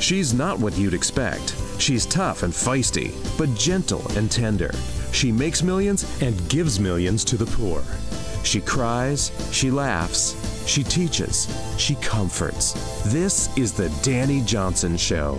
She's not what you'd expect. She's tough and feisty, but gentle and tender. She makes millions and gives millions to the poor. She cries, she laughs, she teaches, she comforts. This is the Dani Johnson Show.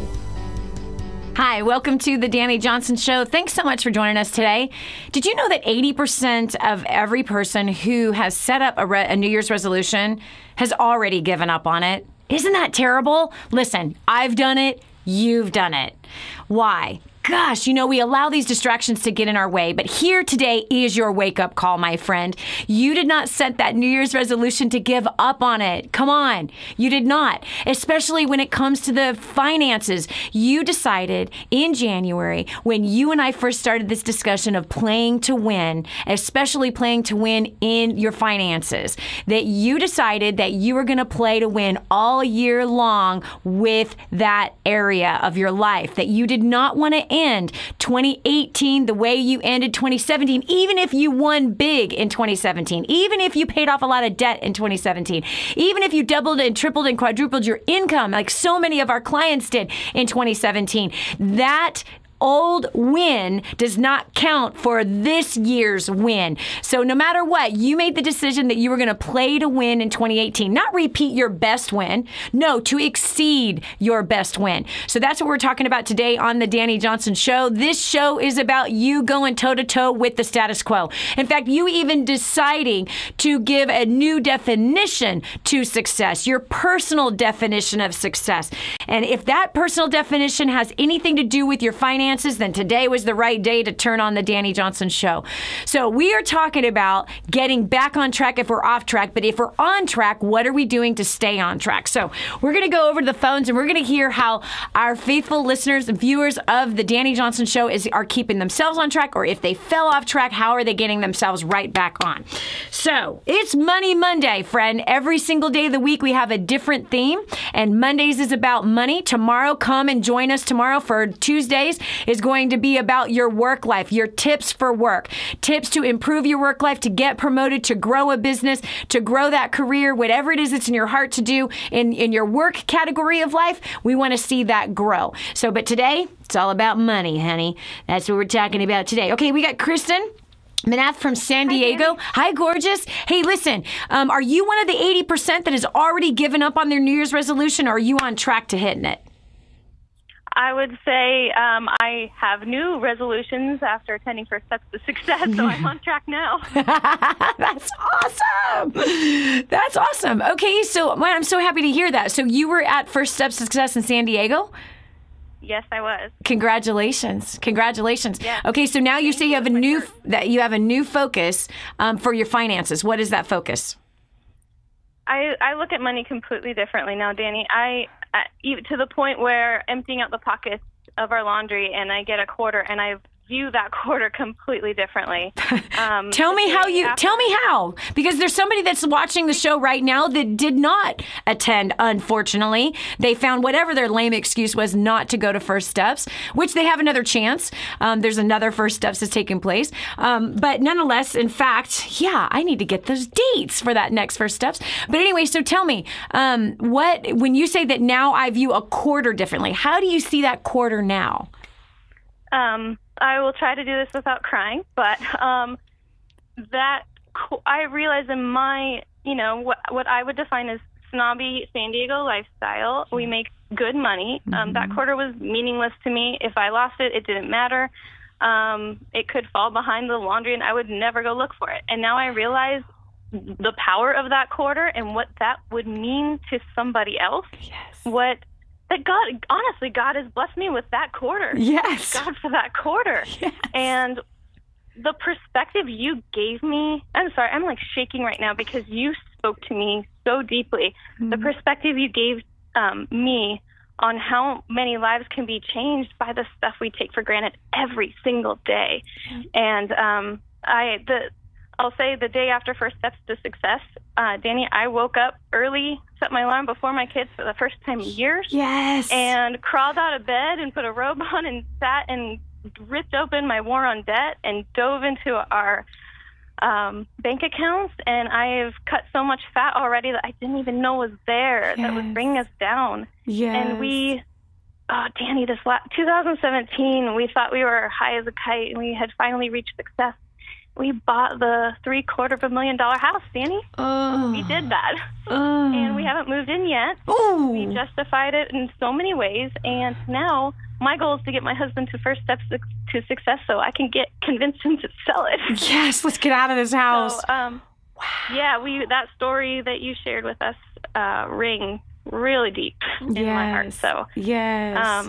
Hi, welcome to the Dani Johnson Show. Thanks so much for joining us today. Did you know that 80% of every person who has set up a New Year's resolution has already given up on it? Isn't that terrible? Listen, I've done it. You've done it. Why? Gosh, we allow these distractions to get in our way, but here today is your wake-up call, my friend. You did not set that New Year's resolution to give up on it. Come on, you did not, especially when it comes to the finances. You decided in January, when you and I first started this discussion of playing to win, especially playing to win in your finances, that you decided that you were going to play to win all year long with that area of your life, that you did not want to end 2018 the way you ended 2017, even if you won big in 2017, even if you paid off a lot of debt in 2017, even if you doubled and tripled and quadrupled your income like so many of our clients did in 2017. That old win does not count for this year's win. So no matter what, you made the decision that you were going to play to win in 2018, not repeat your best win. No, to exceed your best win. So that's what we're talking about today on the Dani Johnson Show. This show is about you going toe-to-toe with the status quo. In fact, you even deciding to give a new definition to success, your personal definition of success. And if that personal definition has anything to do with your finances, then today was the right day to turn on the Dani Johnson Show. So we are talking about getting back on track if we're off track, but if we're on track, what are we doing to stay on track? So we're going to go over to the phones and we're going to hear how our faithful listeners and viewers of the Dani Johnson Show are keeping themselves on track, or if they fell off track, how are they getting themselves right back on? So it's Money Monday, friend. Every single day of the week, we have a different theme, and Mondays is about money. Tomorrow, come and join us tomorrow for Tuesdays is going to be about your work life, your tips for work, tips to improve your work life, to get promoted, to grow a business, to grow that career, whatever it is that's in your heart to do in your work category of life. We want to see that grow. So, but today, it's all about money, honey. That's what we're talking about today. Okay, we got Kristen Manath from San Diego. Hi, gorgeous. Hey, listen, are you one of the 80% that has already given up on their New Year's resolution, or are you on track to hitting it? I would say I have new resolutions after attending First Steps to Success, so I'm on track now. That's awesome. That's awesome. Okay, so I'm so happy to hear that. So you were at First Steps to Success in San Diego? Yes, I was. Congratulations. Congratulations. Yeah. Okay, so now you say you have a new focus for your finances. What is that focus? I look at money completely differently now, Dani. Even to the point where emptying out the pockets of our laundry and I get a quarter and I view that quarter completely differently. Tell me how, because there's somebody that's watching the show right now that did not attend, unfortunately. They found whatever their lame excuse was not to go to First Steps, which they have another chance. There's another First Steps that's taking place. But nonetheless, in fact, yeah, I need to get those dates for that next First Steps. But anyway, so tell me, when you say that now I view a quarter differently, how do you see that quarter now? I will try to do this without crying, but I realize in my, what I would define as snobby San Diego lifestyle, we make good money. That quarter was meaningless to me. If I lost it, it didn't matter. It could fall behind the laundry, and I would never go look for it. And now I realize the power of that quarter and what that would mean to somebody else. Yes. God has blessed me with that quarter. Yes. God for that quarter. Yes. And the perspective you gave me, I'm sorry, I'm like shaking right now because you spoke to me so deeply. Mm-hmm. The perspective you gave me on how many lives can be changed by the stuff we take for granted every single day. Mm-hmm. And I'll say the day after First Steps to Success, Dani, I woke up early, set my alarm before my kids for the first time in years. Yes. And crawled out of bed and put a robe on and sat and ripped open my War on Debt and dove into our bank accounts. And I have cut so much fat already that I didn't even know was there, that was bringing us down. Yes. And oh, Dani, 2017, we thought we were high as a kite, and we had finally reached success. We bought the $750,000 house, Dani. We did that. And we haven't moved in yet. We justified it in so many ways. And now my goal is to get my husband to first steps to success so I can convince him to sell it. Yes, let's get out of this house. So, yeah, that story that you shared with us ring really deep in my heart. So, yes.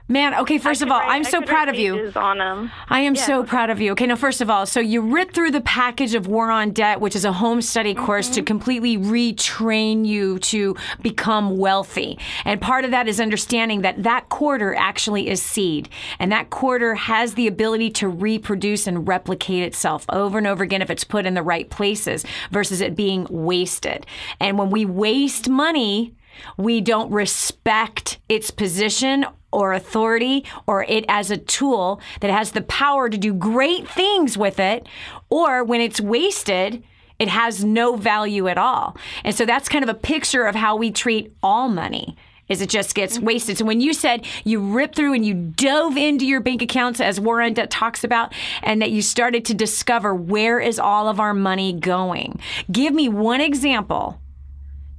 Man, okay, first of all, I'm so proud of you. I am so proud of you. Okay, now, first of all, so you ripped through the package of War on Debt, which is a home study course to completely retrain you to become wealthy. And part of that is understanding that quarter actually is seed. And that quarter has the ability to reproduce and replicate itself over and over again if it's put in the right places versus it being wasted. And when we waste money, we don't respect its position or authority or it as a tool that has the power to do great things with it, or when it's wasted, it has no value at all. And so that's kind of a picture of how we treat all money, is it just gets wasted. So when you said you ripped through and you dove into your bank accounts, as War on Debt talks about, and that you started to discover where is all of our money going, give me one example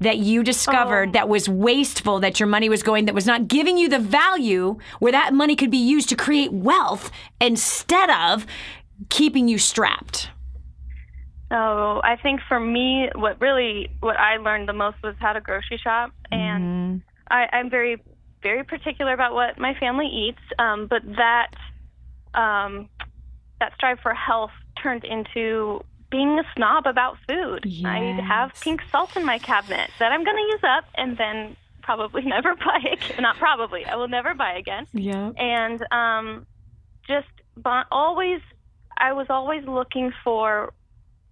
that you discovered that was wasteful, that your money was going, that was not giving you the value where that money could be used to create wealth instead of keeping you strapped? Oh, I think for me, what I learned the most was how to grocery shop. And I'm very, very particular about what my family eats. But that strive for health turned into being a snob about food. Yes. I have pink salt in my cabinet that I'm going to use up and then probably never buy again. Not probably. I will never buy again. Yeah. And I was always looking for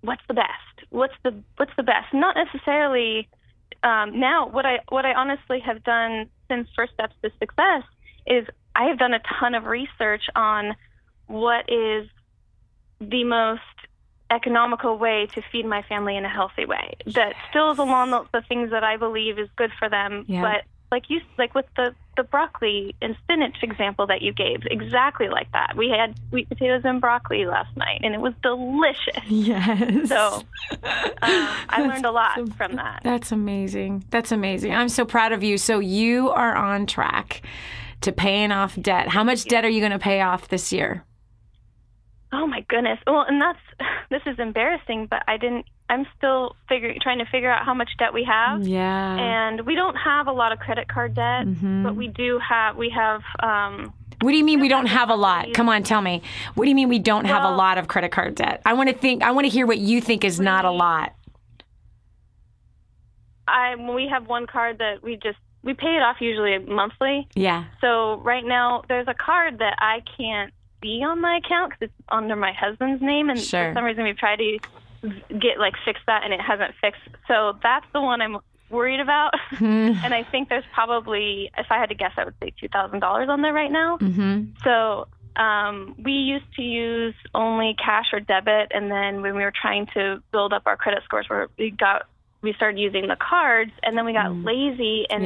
what's the best. What's the best? Not necessarily. Now, what I honestly have done since First Steps to Success is I have done a ton of research on what is the most economical way to feed my family in a healthy way that still is along the things that I believe is good for them. But like with the broccoli and spinach example that you gave, exactly like that. We had sweet potatoes and broccoli last night, and it was delicious. Yes. So I learned a lot from that. That's amazing. That's amazing. I'm so proud of you. So you are on track to paying off debt. How much debt are you going to pay off this year? Oh my goodness. Well, and this is embarrassing, but I'm still trying to figure out how much debt we have. Yeah. And we don't have a lot of credit card debt, but we have What do you mean we don't have a lot? Come on, tell me. What do you mean we don't have a lot of credit card debt? I want to hear what you think is not a lot. We have one card that we pay it off usually monthly. Yeah. So right now there's a card that I can't see on my account because it's under my husband's name, and for some reason we've tried to fix that and it hasn't fixed. So that's the one I'm worried about. And I think there's probably, if I had to guess, I would say $2,000 on there right now. So we used to use only cash or debit, and then when we were trying to build up our credit scores, we started using the cards, and then we got lazy, and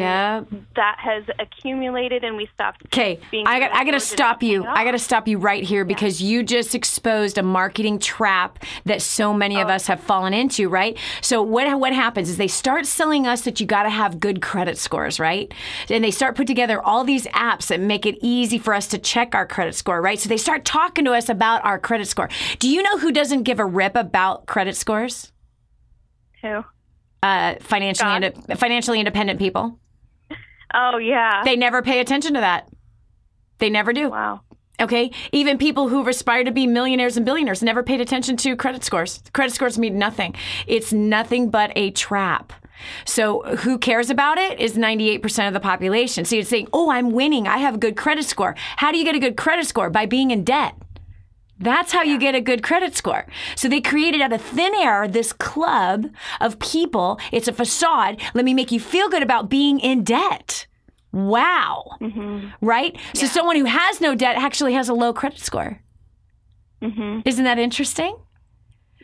that has accumulated, and we stopped. Okay, I got to stop you. I got to stop you right here because you just exposed a marketing trap that so many of us have fallen into, right? So what happens is they start selling us that you got to have good credit scores, right? And they start put together all these apps that make it easy for us to check our credit score, right? So they start talking to us about our credit score. Do you know who doesn't give a rip about credit scores? Who? Financially independent people. Oh, yeah. They never pay attention to that. They never do. Wow. Okay? Even people who aspire to be millionaires and billionaires never paid attention to credit scores. Credit scores mean nothing. It's nothing but a trap. So who cares about it is 98% of the population. So you're saying, oh, I'm winning. I have a good credit score. How do you get a good credit score? By being in debt. That's how you get a good credit score. So they created out of thin air this club of people. It's a facade. Let me make you feel good about being in debt. Wow. Right? Yeah. So someone who has no debt actually has a low credit score. Isn't that interesting?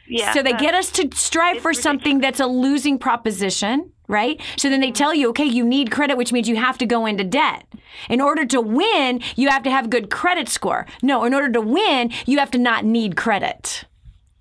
Yeah. So they get us to strive for something that's a losing proposition, right? So then they tell you, okay, you need credit, which means you have to go into debt. In order to win, you have to have a good credit score. No, in order to win, you have to not need credit.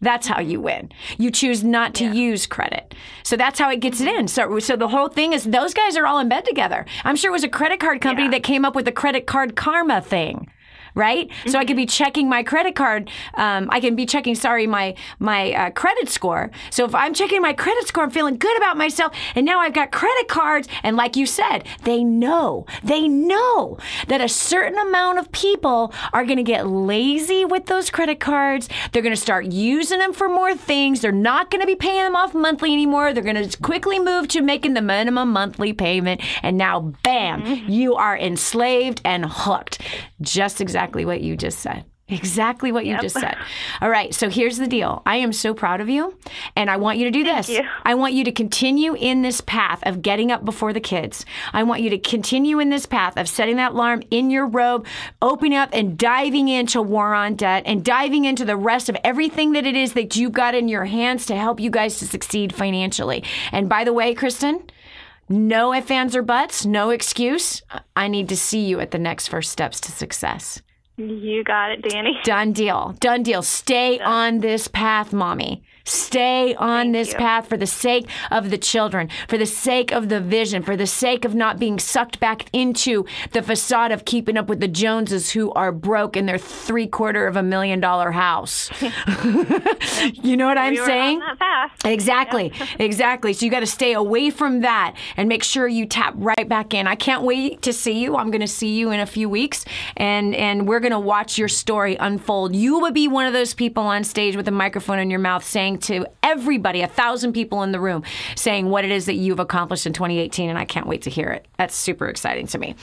That's how you win. You choose not to use credit. So that's how it gets it in. So the whole thing is those guys are all in bed together. I'm sure it was a credit card company that came up with the credit card karma thing. Right? So I could be checking my credit card. I can be checking, my credit score. So if I'm checking my credit score, I'm feeling good about myself. And now I've got credit cards. And like you said, they know that a certain amount of people are going to get lazy with those credit cards. They're going to start using them for more things. They're not going to be paying them off monthly anymore. They're going to quickly move to making the minimum monthly payment. And now, bam, you are enslaved and hooked. Just exactly what you just said. Exactly what you just said. All right. So here's the deal. I am so proud of you. And I want you to do this. Thank you. I want you to continue in this path of getting up before the kids. I want you to continue in this path of setting that alarm in your robe, opening up and diving into War on Debt and diving into the rest of everything that it is that you've got in your hands to help you guys to succeed financially. And by the way, Kristen, no ifs, ands, or buts, no excuse. I need to see you at the next first steps to success. You got it, Dani. Done deal. Done deal. Stay on this path, Mommy. Stay on this path for the sake of the children, for the sake of the vision, for the sake of not being sucked back into the facade of keeping up with the Joneses who are broke in their $750,000 house. You know what I'm saying? On that fast. Exactly. Exactly. So you got to stay away from that and make sure you tap right back in. I can't wait to see you. I'm going to see you in a few weeks, and we're going to watch your story unfold. You will be one of those people on stage with a microphone in your mouth saying to everybody, 1,000 people in the room, saying what it is that you've accomplished in 2018, and I can't wait to hear it. That's super exciting to me.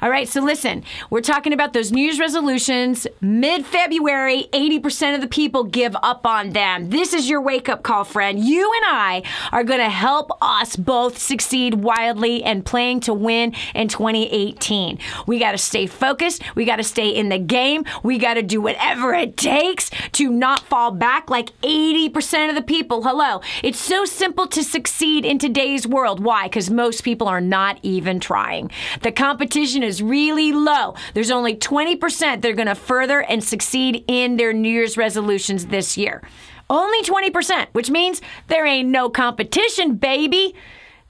All right, so listen, we're talking about those New Year's resolutions. Mid-February, 80% of the people give up on them. This is your wake-up call, friend. You and I are going to help us both succeed wildly and playing to win in 2018. We got to stay focused. We got to stay in the game. We got to do whatever it takes to not fall back like 80% of the people. Hello. It's so simple to succeed in today's world. Why? Because most people are not even trying. The competition is really low. There's only 20% that are going to further and succeed in their New Year's resolutions this year. Only 20%, which means there ain't no competition, baby.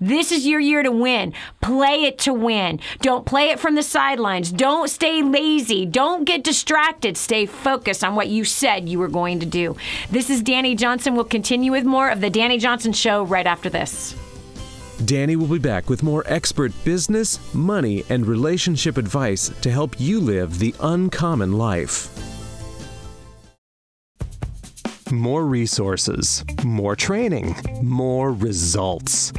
This is your year to win. Play it to win. Don't play it from the sidelines. Don't stay lazy. Don't get distracted. Stay focused on what you said you were going to do. This is Dani Johnson. We'll continue with more of the Dani Johnson Show right after this. Dani will be back with more expert business, money, and relationship advice to help you live the uncommon life. More resources, more training, more results.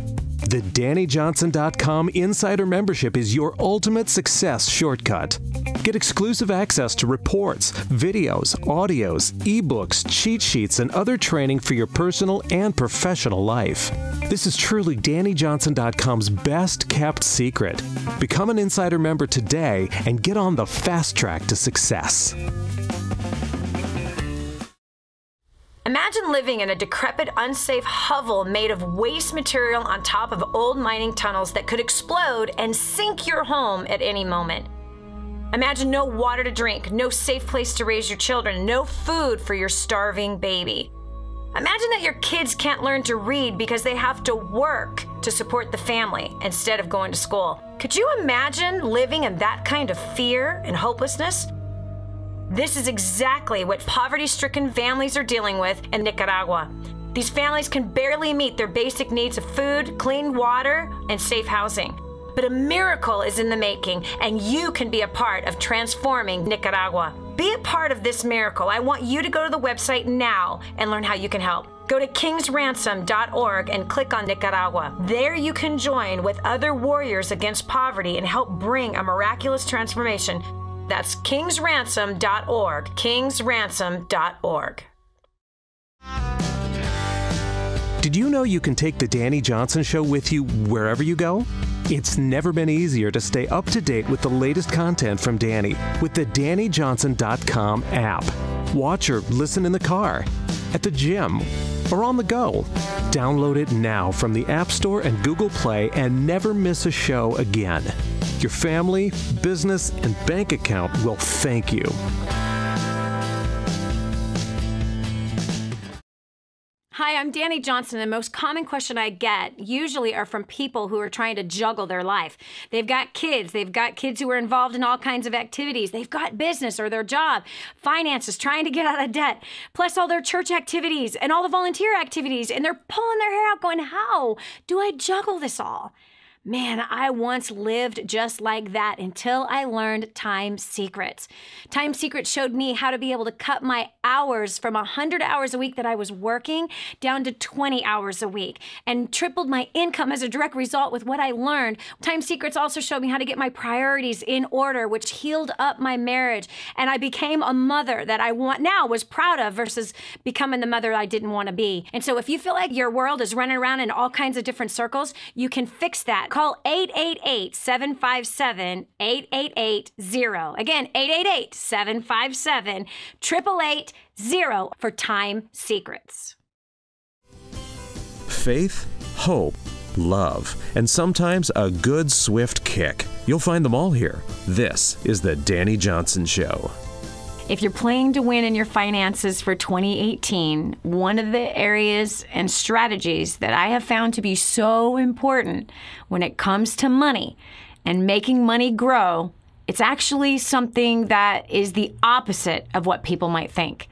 The DaniJohnson.com Insider Membership is your ultimate success shortcut. Get exclusive access to reports, videos, audios, ebooks, cheat sheets, and other training for your personal and professional life. This is truly DaniJohnson.com's best kept secret. Become an Insider member today and get on the fast track to success. Imagine living in a decrepit, unsafe hovel made of waste material on top of old mining tunnels that could explode and sink your home at any moment. Imagine no water to drink, no safe place to raise your children, no food for your starving baby. Imagine that your kids can't learn to read because they have to work to support the family instead of going to school. Could you imagine living in that kind of fear and hopelessness? This is exactly what poverty-stricken families are dealing with in Nicaragua. These families can barely meet their basic needs of food, clean water, and safe housing. But a miracle is in the making, and you can be a part of transforming Nicaragua. Be a part of this miracle. I want you to go to the website now and learn how you can help. Go to kingsransom.org and click on Nicaragua. There you can join with other warriors against poverty and help bring a miraculous transformation. That's kingsransom.org, kingsransom.org. Did you know you can take the Dani Johnson Show with you wherever you go? It's never been easier to stay up to date with the latest content from Dani with the DaniJohnson.com app. Watch or listen in the car, at the gym, or on the go. Download it now from the App Store and Google Play and never miss a show again. Your family, business, and bank account will thank you. Hi, I'm Dani Johnson. The most common question I get usually are from people who are trying to juggle their life. They've got kids who are involved in all kinds of activities. They've got business or their job, finances, trying to get out of debt, plus all their church activities and all the volunteer activities. And they're pulling their hair out going, how do I juggle this all? Man, I once lived just like that until I learned Time Secrets. Time Secrets showed me how to be able to cut my hours from 100 hours a week that I was working down to 20 hours a week and tripled my income as a direct result with what I learned. Time Secrets also showed me how to get my priorities in order, which healed up my marriage. And I became a mother that I was proud of versus becoming the mother I didn't want to be. And so if you feel like your world is running around in all kinds of different circles, you can fix that. Call 888-757-8880. Again, 888-757-8880 for Time Secrets. Faith, hope, love, and sometimes a good swift kick. You'll find them all here. This is the Dani Johnson Show. If you're playing to win in your finances for 2018, one of the areas and strategies that I have found to be so important when it comes to money and making money grow, it's actually something that is the opposite of what people might think.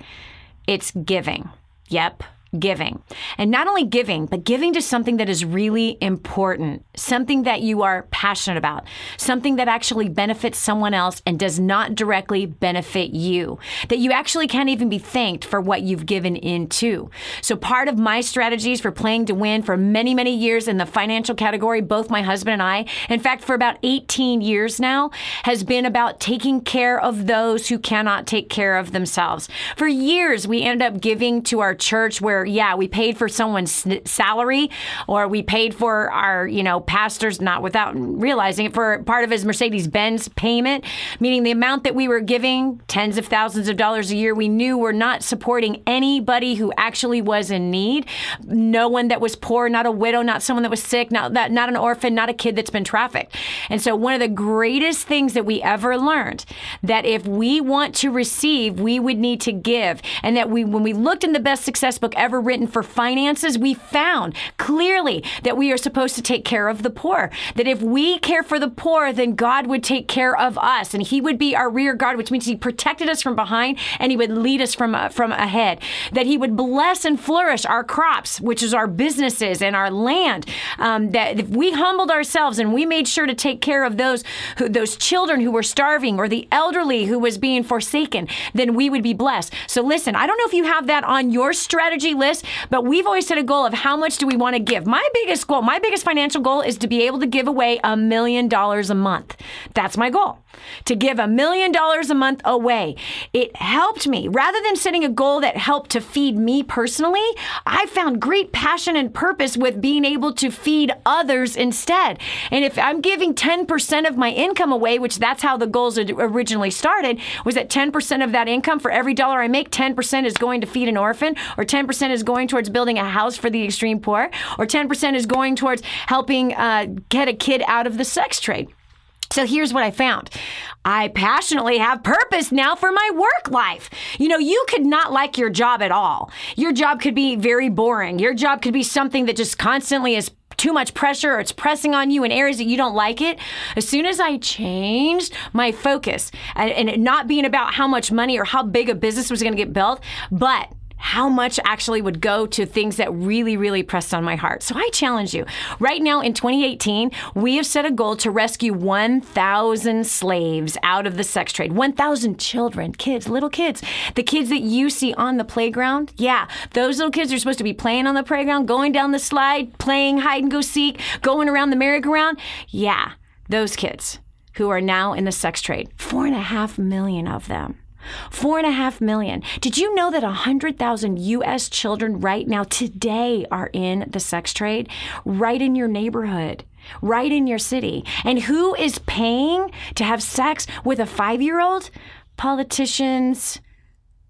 It's giving. Yep. Giving. And not only giving, but giving to something that is really important, something that you are passionate about, something that actually benefits someone else and does not directly benefit you, that you actually can't even be thanked for what you've given into. So part of my strategies for playing to win for many, many years in the financial category, both my husband and I, in fact, for about 18 years now, has been about taking care of those who cannot take care of themselves. For years, we ended up giving to our church where we paid for someone's salary, or we paid for our, pastor's, not without realizing it, for part of his Mercedes-Benz payment, meaning the amount that we were giving, tens of thousands of dollars a year, we knew we're not supporting anybody who actually was in need. No one that was poor, not a widow, not someone that was sick, not an orphan, not a kid that's been trafficked. And so one of the greatest things that we ever learned, that if we want to receive, we would need to give. And that when we looked in the best success book ever written for finances, we found clearly that we are supposed to take care of the poor. That if we care for the poor, then God would take care of us, and He would be our rear guard, which means He protected us from behind and He would lead us from ahead. That He would bless and flourish our crops, which is our businesses and our land. That if we humbled ourselves and we made sure to take care of those children who were starving or the elderly who was being forsaken, then we would be blessed. So listen, I don't know if you have that on your strategy list, but we've always set a goal of how much do we want to give. My biggest goal, my biggest financial goal is to be able to give away $1 million a month. That's my goal, to give $1 million a month away. It helped me. Rather than setting a goal that helped to feed me personally, I found great passion and purpose with being able to feed others instead. And if I'm giving 10% of my income away, which that's how the goals originally started, was that 10% of that income, for every dollar I make, 10% is going to feed an orphan, or 10% is going towards building a house for the extreme poor, or 10% is going towards helping get a kid out of the sex trade. So here's what I found. I passionately have purpose now for my work life. You could not like your job at all. Your job could be very boring. Your job could be something that just constantly is too much pressure, or it's pressing on you in areas that you don't like it. As soon as I changed my focus and it not being about how much money or how big a business was going to get built, but how much actually would go to things that really, really pressed on my heart. So I challenge you. Right now in 2018, we have set a goal to rescue 1,000 slaves out of the sex trade. 1,000 children, kids, little kids. The kids that you see on the playground, those little kids are supposed to be playing on the playground, going down the slide, playing hide and go seek, going around the merry-go-round. Those kids who are now in the sex trade, 4.5 million of them. 4.5 million. Did you know that 100,000 U.S. children right now, today, are in the sex trade? Right in your neighborhood, right in your city. And who is paying to have sex with a 5-year-old? Politicians,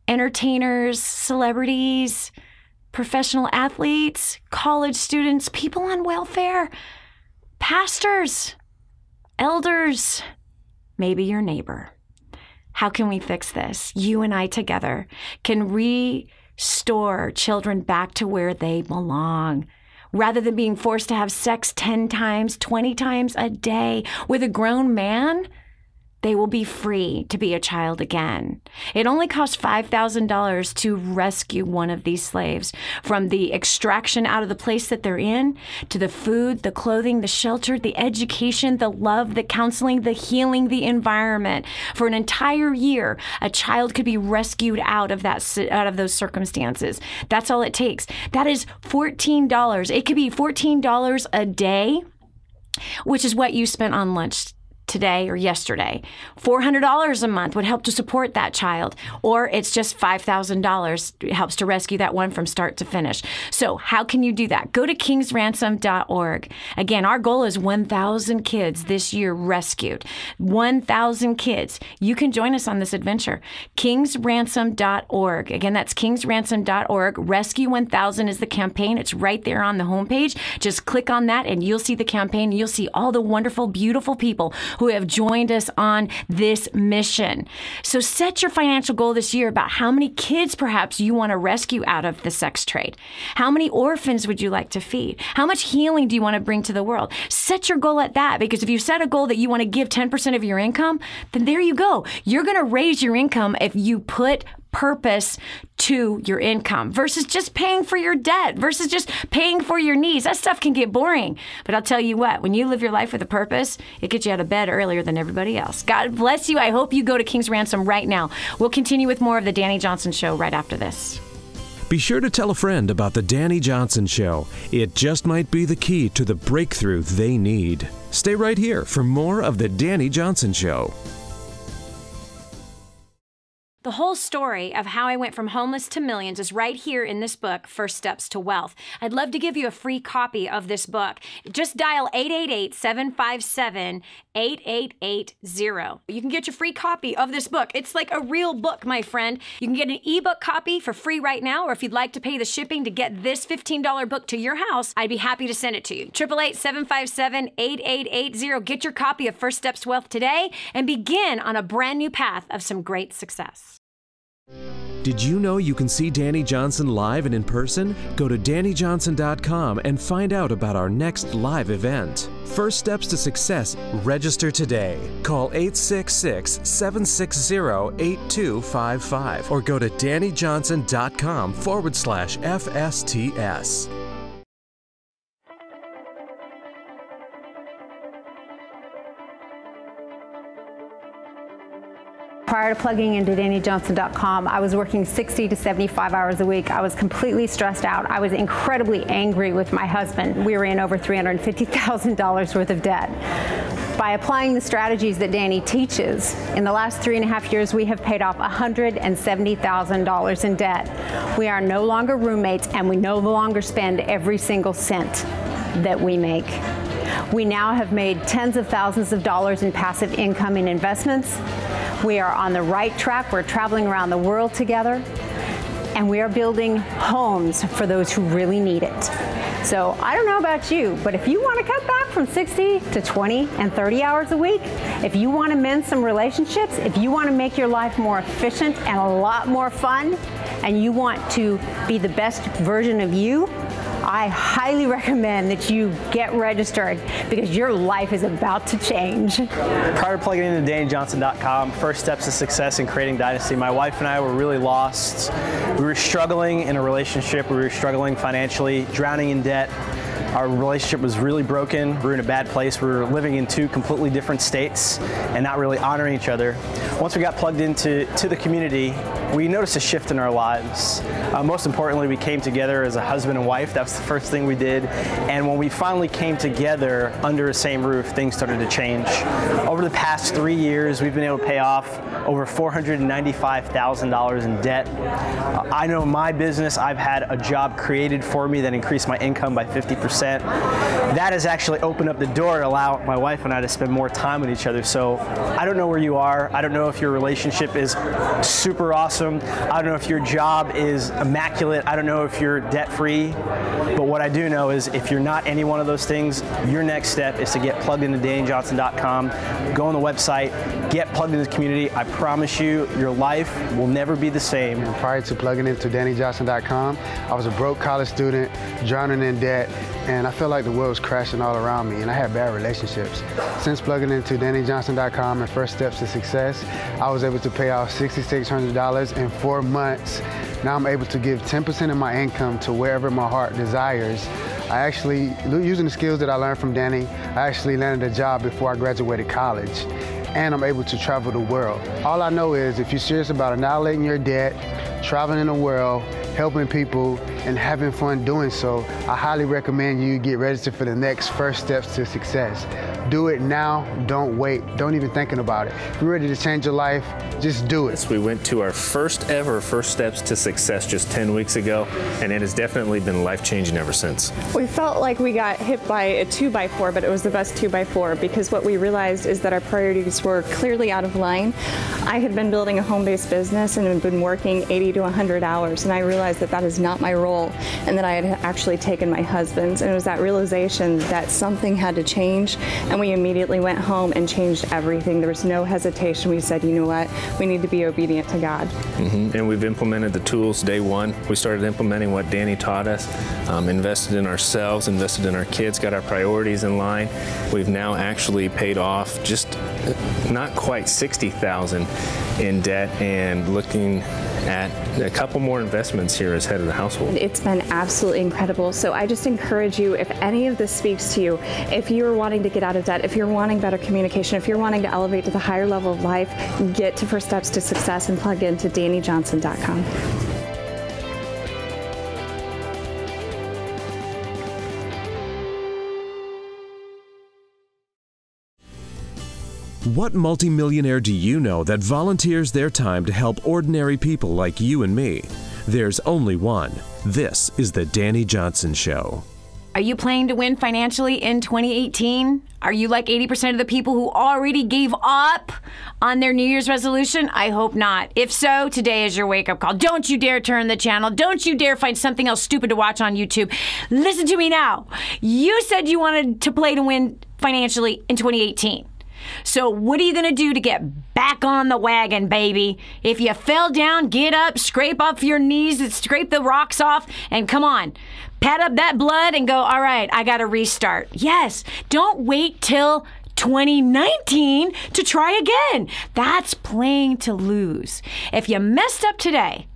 entertainers, celebrities. professional athletes, college students, people on welfare, pastors, elders, maybe your neighbor. How can we fix this? You and I together can restore children back to where they belong. Rather than being forced to have sex 10 times, 20 times a day with a grown man, they will be free to be a child again. It only costs $5,000 to rescue one of these slaves, from the extraction out of the place that they're in, to the food, the clothing, the shelter, the education, the love, the counseling, the healing, the environment. For an entire year, a child could be rescued out of those circumstances. That's all it takes. That is $14. It could be $14 a day, which is what you spent on lunch today or yesterday. $400 a month would help to support that child, or it's just $5,000. It helps to rescue that one from start to finish. So how can you do that? Go to kingsransom.org. Again, our goal is 1,000 kids this year rescued. 1,000 kids. You can join us on this adventure. kingsransom.org. Again, that's kingsransom.org. Rescue 1,000 is the campaign. It's right there on the homepage. Just click on that and you'll see the campaign. You'll see all the wonderful, beautiful people who have joined us on this mission. So set your financial goal this year about how many kids perhaps you want to rescue out of the sex trade. How many orphans would you like to feed? How much healing do you want to bring to the world? Set your goal at that, because if you set a goal that you want to give 10% of your income, then there you go. You're going to raise your income if you put purpose to your income versus just paying for your debt, versus just paying for your needs. That stuff can get boring. But I'll tell you what, when you live your life with a purpose, it gets you out of bed earlier than everybody else. God bless you. I hope you go to King's Ransom right now. We'll continue with more of the Dani Johnson Show right after this. Be sure to tell a friend about the Dani Johnson Show. It just might be the key to the breakthrough they need. Stay right here for more of the Dani Johnson Show. The whole story of how I went from homeless to millions is right here in this book, First Steps to Wealth. I'd love to give you a free copy of this book. Just dial 888-757-8880. You can get your free copy of this book. It's like a real book, my friend. You can get an ebook copy for free right now, or if you'd like to pay the shipping to get this $15 book to your house, I'd be happy to send it to you. 888-757-8880. Get your copy of First Steps to Wealth today and begin on a brand new path of some great success. Did you know you can see Dani Johnson live and in person? Go to DaniJohnson.com and find out about our next live event. First Steps to Success. Register today. Call 866-760-8255 or go to DaniJohnson.com/FSTS. Prior to plugging into DaniJohnson.com, I was working 60 to 75 hours a week. I was completely stressed out. I was incredibly angry with my husband. We were in over $350,000 worth of debt. By applying the strategies that Dani teaches, in the last 3.5 years, we have paid off $170,000 in debt. We are no longer roommates, and we no longer spend every single cent that we make. We now have made tens of thousands of dollars in passive income in investments. We are on the right track. We're traveling around the world together, and we are building homes for those who really need it. So I don't know about you, but if you want to cut back from 60 to 20 and 30 hours a week, if you want to mend some relationships, if you want to make your life more efficient and a lot more fun, and you want to be the best version of you, I highly recommend that you get registered, because your life is about to change. Prior to plugging into DaniJohnson.com, First Steps to Success in Creating Dynasty, my wife and I were really lost. We were struggling in a relationship. We were struggling financially, drowning in debt. Our relationship was really broken. We were in a bad place. We were living in two completely different states and not really honoring each other. Once we got plugged into the community, we noticed a shift in our lives. Most importantly, we came together as a husband and wife. That was the first thing we did. And when we finally came together under the same roof, things started to change. Over the past 3 years, we've been able to pay off over $495,000 in debt. I know my business, I've had a job created for me that increased my income by 50%. That has actually opened up the door to allow my wife and I to spend more time with each other. So I don't know where you are. I don't know if your relationship is super awesome awesome. I don't know if your job is immaculate. I don't know if you're debt-free. But what I do know is if you're not any one of those things, your next step is to get plugged into DaniJohnson.com. Go on the website, get plugged into the community. I promise you, your life will never be the same. And prior to plugging into DaniJohnson.com, I was a broke college student, drowning in debt, and I felt like the world was crashing all around me, and I had bad relationships. Since plugging into DaniJohnson.com and First Steps to Success, I was able to pay off $6,600 in 4 months. Now I'm able to give 10% of my income to wherever my heart desires. I actually, using the skills that I learned from Dani, I actually landed a job before I graduated college. And I'm able to travel the world. All I know is if you're serious about annihilating your debt, traveling the world, helping people, and having fun doing so, I highly recommend you get registered for the next First Steps to Success. Do it now, don't wait, don't even thinking about it. If you're ready to change your life, just do it. We went to our first ever First Steps to Success just 10 weeks ago, and it has definitely been life-changing ever since. We felt like we got hit by a 2x4, but it was the best 2x4 because what we realized is that our priorities were clearly out of line. I had been building a home-based business and had been working 80 to 100 hours, and I realized that that is not my role, and that I had actually taken my husband's, and it was that realization that something had to change, and we immediately went home and changed everything. There was no hesitation. We said, you know what, we need to be obedient to God. And we've implemented the tools day one. We started implementing what Dani taught us, invested in ourselves, invested in our kids, got our priorities in line. We've now actually paid off just not quite $60,000 in debt and looking at a couple more investments here as head of the household. It's been absolutely incredible. So I just encourage you, if any of this speaks to you, if you're wanting to get out of debt, if you're wanting better communication, if you're wanting to elevate to the higher level of life, get to First Steps to Success and plug into DaniJohnson.com. What multimillionaire do you know that volunteers their time to help ordinary people like you and me? There's only one. This is the Dani Johnson Show. Are you planning to win financially in 2018? Are you like 80% of the people who already gave up on their New Year's resolution? I hope not. If so, today is your wake-up call. Don't you dare turn the channel. Don't you dare find something else stupid to watch on YouTube. Listen to me now. You said you wanted to play to win financially in 2018. So what are you going to do to get back on the wagon, baby? If you fell down, get up, scrape off your knees, scrape the rocks off, and come on. Pat up that blood and go, all right, I got to restart. Yes, don't wait till 2019 to try again. That's playing to lose. If you messed up today,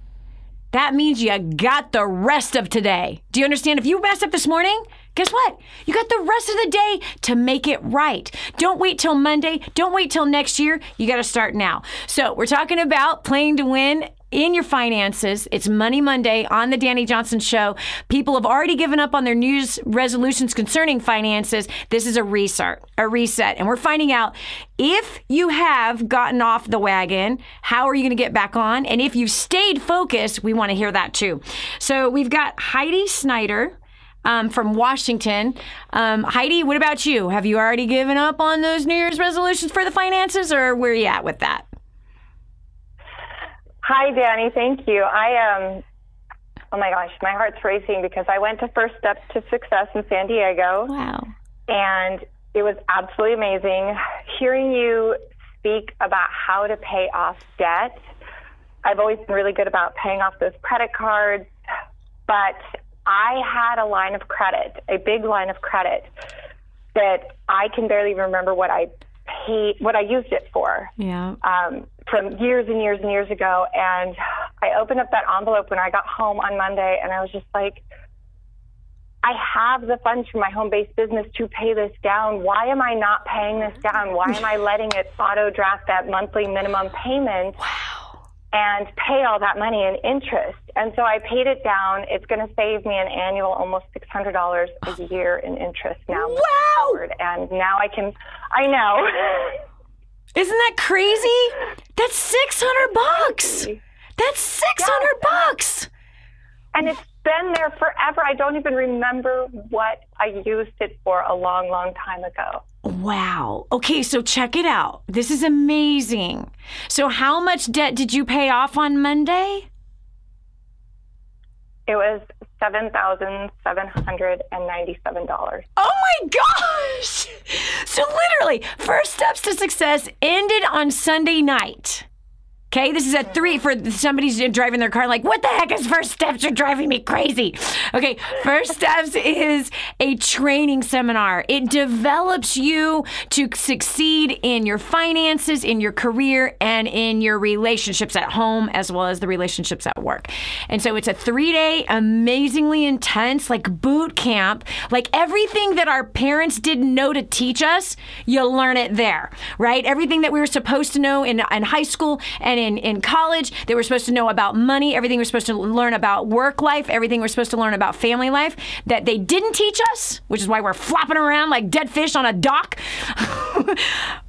that means you got the rest of today. Do you understand? If you messed up this morning, guess what? You got the rest of the day to make it right. Don't wait till Monday. Don't wait till next year. You got to start now. So we're talking about playing to win in your finances. It's Money Monday on the Dani Johnson Show. People have already given up on their New Year's resolutions concerning finances. This is a reset. And we're finding out if you have gotten off the wagon, how are you going to get back on? And if you stayed focused, we want to hear that too. So we've got Heidi Snyder from Washington. Heidi, what about you? Have you already given up on those New Year's resolutions for the finances, or where are you at with that? Hi, Dani. Thank you. Oh my gosh, my heart's racing because I went to First Steps to Success in San Diego. Wow. And it was absolutely amazing. Hearing you speak about how to pay off debt, I've always been really good about paying off those credit cards, but I had a line of credit, a big line of credit, that I can barely even remember what I used it for. Yeah. From years and years and years ago. And I opened up that envelope when I got home on Monday, and I was just like, I have the funds from my home-based business to pay this down. Why am I not paying this down? Why am I letting it auto-draft that monthly minimum payment? Wow. And pay all that money in interest? And so I paid it down. It's going to save me an annual almost $600 a year in interest now. Wow. Forward. And now I know. Isn't that crazy? That's $600. That's $600. And it's been there forever. I don't even remember what I used it for a long, long time ago. Wow. Okay, so check it out. This is amazing. So how much debt did you pay off on Monday? It was $7,797. Oh my gosh! So literally, First Steps to Success ended on Sunday night. Okay, this is at 3 for somebody's driving their car like, what the heck is First Steps? You're driving me crazy. Okay, First Steps is a training seminar. It develops you to succeed in your finances, in your career, and in your relationships at home, as well as the relationships at work. And so it's a 3-day, amazingly intense, like boot camp. Like everything that our parents didn't know to teach us, you'll learn it there, right? Everything that we were supposed to know in high school and in college, they were supposed to know about money, everything we're supposed to learn about work life, everything we're supposed to learn about family life that they didn't teach us, which is why we're flopping around like dead fish on a dock.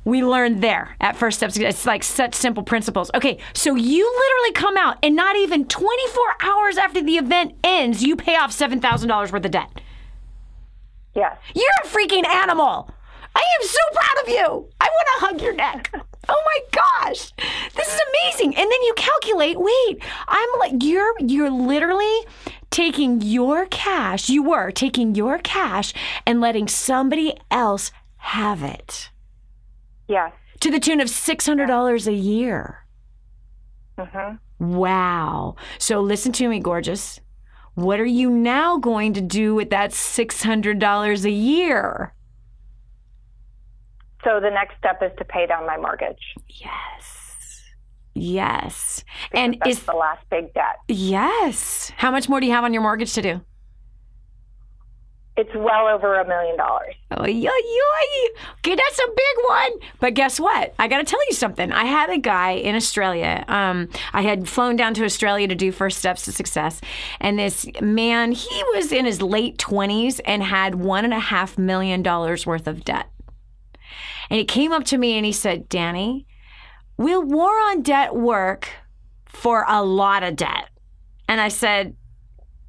We learned there at First Steps. It's like such simple principles. Okay, so you literally come out and not even 24 hours after the event ends, you pay off $7,000 worth of debt. Yes. You're a freaking animal. I am so proud of you. I want to hug your neck. Oh my gosh, this is amazing. And then you calculate, wait, I'm like, you're literally taking your cash. You were taking your cash and letting somebody else have it. Yes. To the tune of $600 a year. Mm-hmm. Wow. So listen to me, gorgeous. What are you now going to do with that $600 a year? So the next step is to pay down my mortgage. Yes. Because And that's is the last big debt. Yes. How much more do you have on your mortgage to do? It's well over $1 million. Oh, okay, that's a big one. But guess what? I got to tell you something. I had a guy in Australia. I had flown down to Australia to do First Steps to Success. And this man, he was in his late 20s and had $1.5 million worth of debt. And he came up to me and he said, Dani, will war on debt work for a lot of debt? And I said,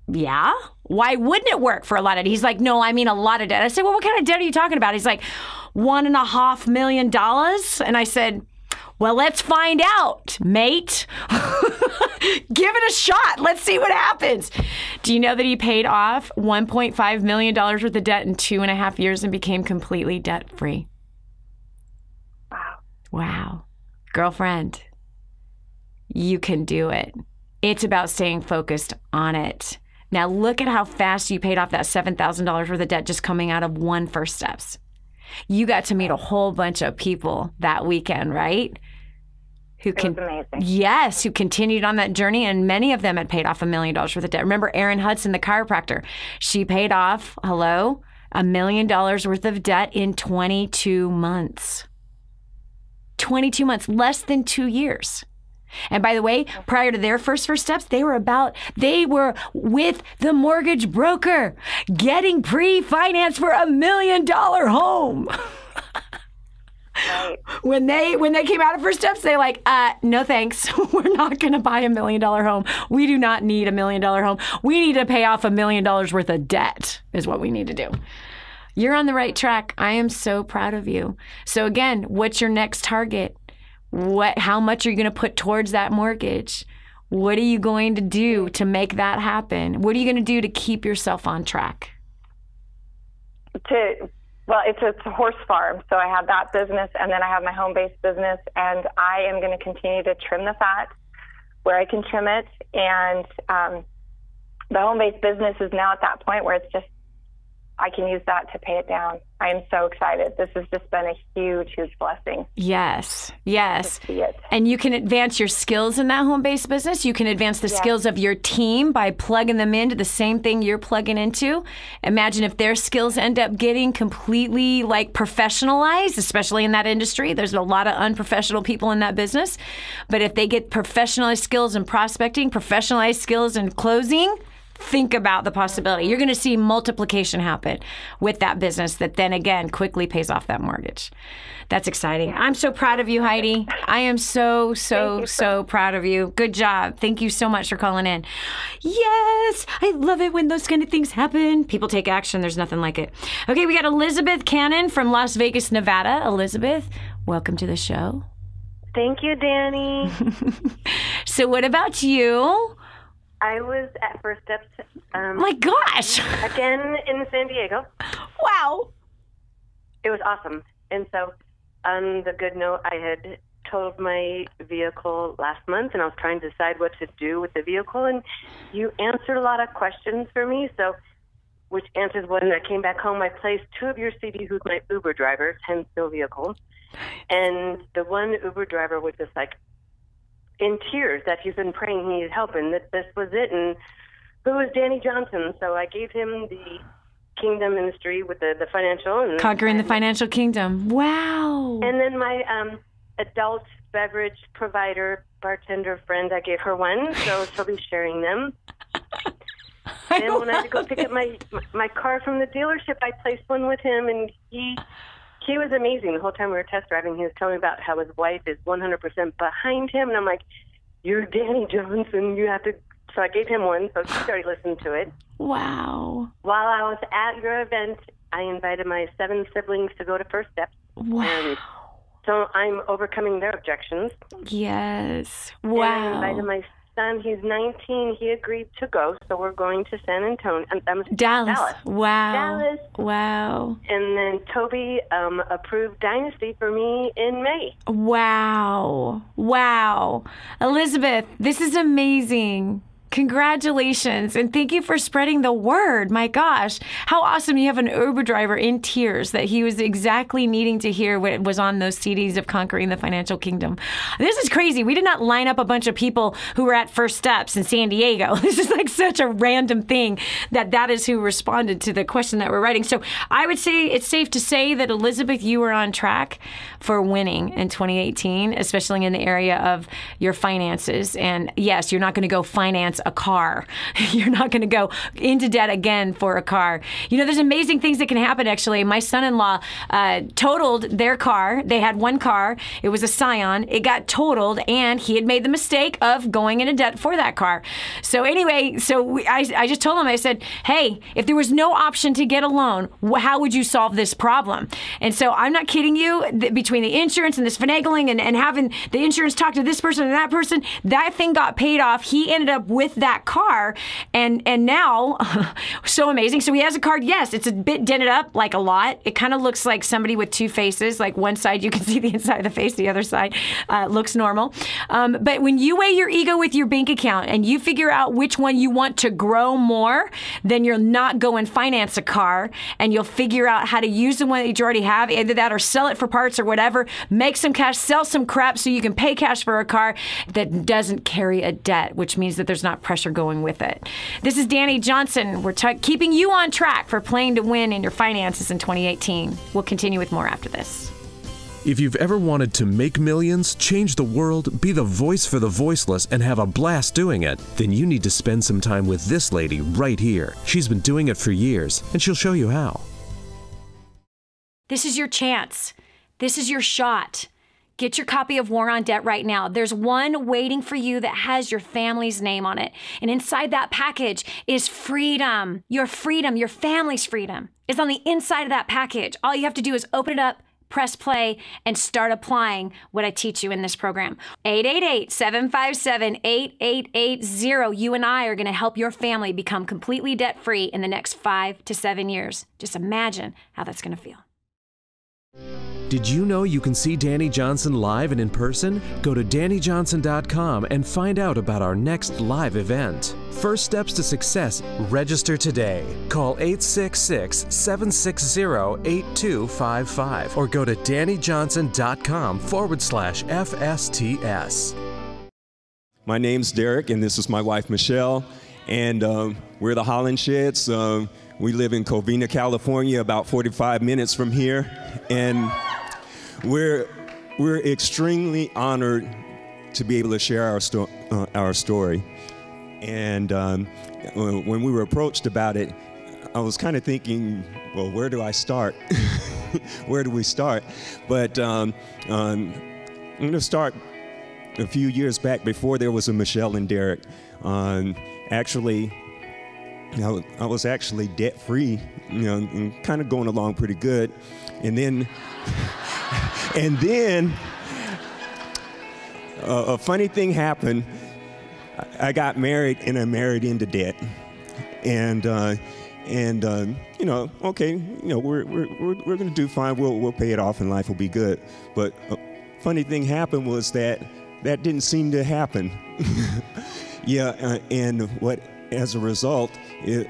yeah. Why wouldn't it work for a lot of debt? He's like, no, I mean a lot of debt. I said, well, what kind of debt are you talking about? He's like, $1.5 million. And I said, well, let's find out, mate. Give it a shot. Let's see what happens. Do you know that he paid off $1.5 million worth of debt in 2.5 years and became completely debt-free? Wow. Girlfriend, you can do it. It's about staying focused on it. Now look at how fast you paid off that $7,000 worth of debt just coming out of one First Steps. You got to meet a whole bunch of people that weekend, right? It was amazing. Yes, who continued on that journey, and many of them had paid off $1 million worth of debt. Remember Erin Hudson, the chiropractor? She paid off, $1 million worth of debt in 22 months. 22 months, less than 2 years. And by the way, prior to their first Steps, they were with the mortgage broker getting pre-financed for $1 million home. Right. When they came out of First Steps, they're like, no thanks. We're not going to buy $1 million home. We do not need $1 million home. We need to pay off $1 million worth of debt is what we need to do. You're on the right track. I am so proud of you. So again, what's your next target? How much are you going to put towards that mortgage? What are you going to do to make that happen? What are you going to do to keep yourself on track? Well, it's a horse farm. So I have that business, and then I have my home-based business, and I am going to continue to trim the fat where I can trim it. And the home-based business is now at that point where it's just, I can use that to pay it down. I am so excited. This has just been a huge, huge blessing. Yes. To see it. And you can advance your skills in that home-based business. You can advance the skills of your team by plugging them into the same thing you're plugging into. Imagine if their skills end up getting completely like professionalized, especially in that industry. There's a lot of unprofessional people in that business. But if they get professionalized skills in prospecting, professionalized skills in closing, think about the possibility. You're going to see multiplication happen with that business that then again quickly pays off that mortgage. That's exciting. I'm so proud of you, Heidi. I am so proud of you. Good job. Thank you so much for calling in. Yes, I love it when those kind of things happen. People take action. There's nothing like it. Okay, we got Elizabeth Cannon from Las Vegas, Nevada. Elizabeth, welcome to the show. Thank you, Dani. So what about you? I was at First Steps. My gosh. Again in San Diego. Wow. It was awesome. And so on the good note, I had totaled my vehicle last month, and I was trying to decide what to do with the vehicle. And you answered a lot of questions for me. So which answers when I came back home, I placed 2 of your CDs with my Uber driver, 10 still vehicle. And the one Uber driver was just like in tears that he's been praying he needed help and that this was it. And who was Dani Johnson? So I gave him the Kingdom Ministry with the financial. And Conquering the Financial Kingdom. Wow. And then my adult beverage provider, bartender friend, I gave her one, so she'll be sharing them. And when I had to go pick up my car from the dealership, I placed one with him, and he was amazing. The whole time we were test driving, he was telling me about how his wife is 100% behind him, and I'm like, you're Dani Johnson, you have to... So I gave him one, so he already listened to it. Wow. While I was at your event, I invited my 7 siblings to go to First Steps. Wow. And so I'm overcoming their objections. Yes. Wow. And I invited my son. He's 19. He agreed to go, so we're going to San Antonio. Dallas. Wow. Dallas. Wow. And then Toby approved Dynasty for me in May. Wow. Wow. Elizabeth, this is amazing. Congratulations, and thank you for spreading the word. My gosh, how awesome. You have an Uber driver in tears that he was exactly needing to hear what was on those CDs of Conquering the Financial Kingdom. This is crazy. We did not line up a bunch of people who were at First Steps in San Diego. This is like such a random thing that is who responded to the question that we're writing. So I would say it's safe to say that, Elizabeth, you were on track for winning in 2018, especially in the area of your finances. And yes, you're not going to go finance a car. You're not going to go into debt again for a car. You know, there's amazing things that can happen, actually. My son-in-law totaled their car. They had one car. It was a Scion. It got totaled, and he had made the mistake of going into debt for that car. So anyway, I just told him, I said, hey, if there was no option to get a loan, how would you solve this problem? And so I'm not kidding you, between the insurance and this finagling and having the insurance talk to this person and that thing got paid off. He ended up with that car, and now, so amazing. So he has a card. Yes, it's a bit dented up, like a lot. It kind of looks like somebody with 2 faces. Like one side you can see the inside of the face, the other side looks normal. But when you weigh your ego with your bank account and you figure out which one you want to grow more, then you'll not go and finance a car, and you'll figure out how to use the one that you already have, either that or sell it for parts or whatever, make some cash, sell some crap so you can pay cash for a car that doesn't carry a debt, which means that there's not pressure going with it. This is Dani Johnson. We're keeping you on track for playing to win in your finances in 2018. We'll continue with more after this. If you've ever wanted to make millions, change the world, be the voice for the voiceless, and have a blast doing it, then you need to spend some time with this lady right here. She's been doing it for years, and she'll show you how. This is your chance. This is your shot. Get your copy of War on Debt right now. There's one waiting for you that has your family's name on it. And inside that package is freedom. Your freedom, your family's freedom is on the inside of that package. All you have to do is open it up, press play, and start applying what I teach you in this program. 888-757-8880. You and I are going to help your family become completely debt-free in the next 5 to 7 years. Just imagine how that's going to feel. Did you know you can see Dani Johnson live and in person? Go to DaniJohnson.com and find out about our next live event. First Steps to Success. Register today. Call 866-760-8255 or go to DaniJohnson.com/FSTS. My name's Derek, and this is my wife, Michelle, and we're the Holland Sheds. We live in Covina, California, about 45 minutes from here, and we're extremely honored to be able to share our story. And when we were approached about it, I was kind of thinking, well, where do I start? Where do we start? But I'm going to start a few years back before there was a Michelle and Derek. Actually, I was actually debt-free, and kind of going along pretty good. And then a funny thing happened. I got married, and I married into debt. And okay, we're going to do fine. We'll pay it off, and life will be good. But a funny thing happened was that didn't seem to happen. Yeah, and what, as a result, it,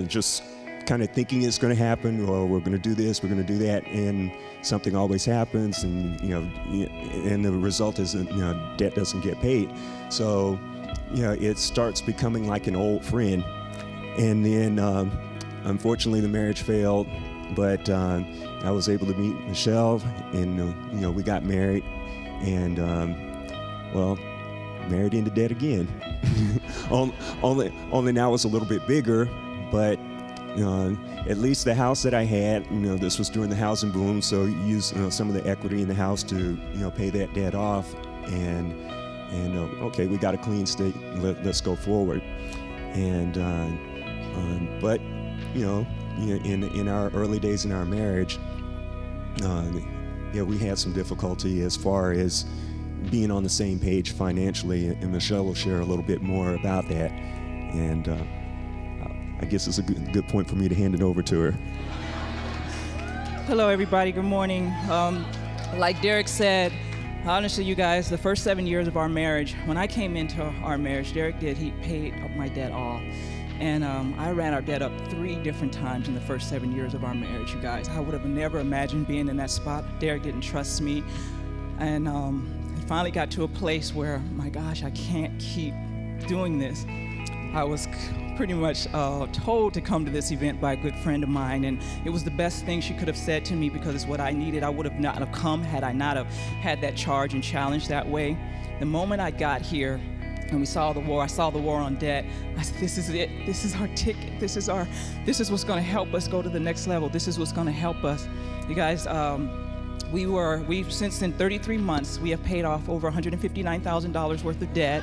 just kind of thinking it's going to happen, or we're going to do this, we're going to do that, and something always happens, and and the result is that debt doesn't get paid. So, it starts becoming like an old friend, and then unfortunately the marriage failed, but I was able to meet Michelle, and we got married, and married into debt again. Only now it's a little bit bigger, but at least the house that I had, this was during the housing boom, so used some of the equity in the house to pay that debt off, and okay, we got a clean slate. Let's go forward. And but in our early days in our marriage, we had some difficulty as far as being on the same page financially, and Michelle will share a little bit more about that. And I guess it's a good point for me to hand it over to her. Hello, everybody. Good morning. Like Derek said, honestly, you guys, the first 7 years of our marriage, when I came into our marriage, he paid up my debt all. And I ran our debt up 3 different times in the first 7 years of our marriage, you guys. I would have never imagined being in that spot. Derek didn't trust me. And it finally got to a place where, my gosh, I can't keep doing this. I was pretty much told to come to this event by a good friend of mine, and it was the best thing she could have said to me because it's what I needed. I would have not have come had I not have had that charge and challenge that way. The moment I got here and we saw the war, I saw the war on debt, I said, this is it. This is our ticket. This is what's going to help us go to the next level. This is what's going to help us. You guys, we've since in 33 months, we have paid off over $159,000 worth of debt.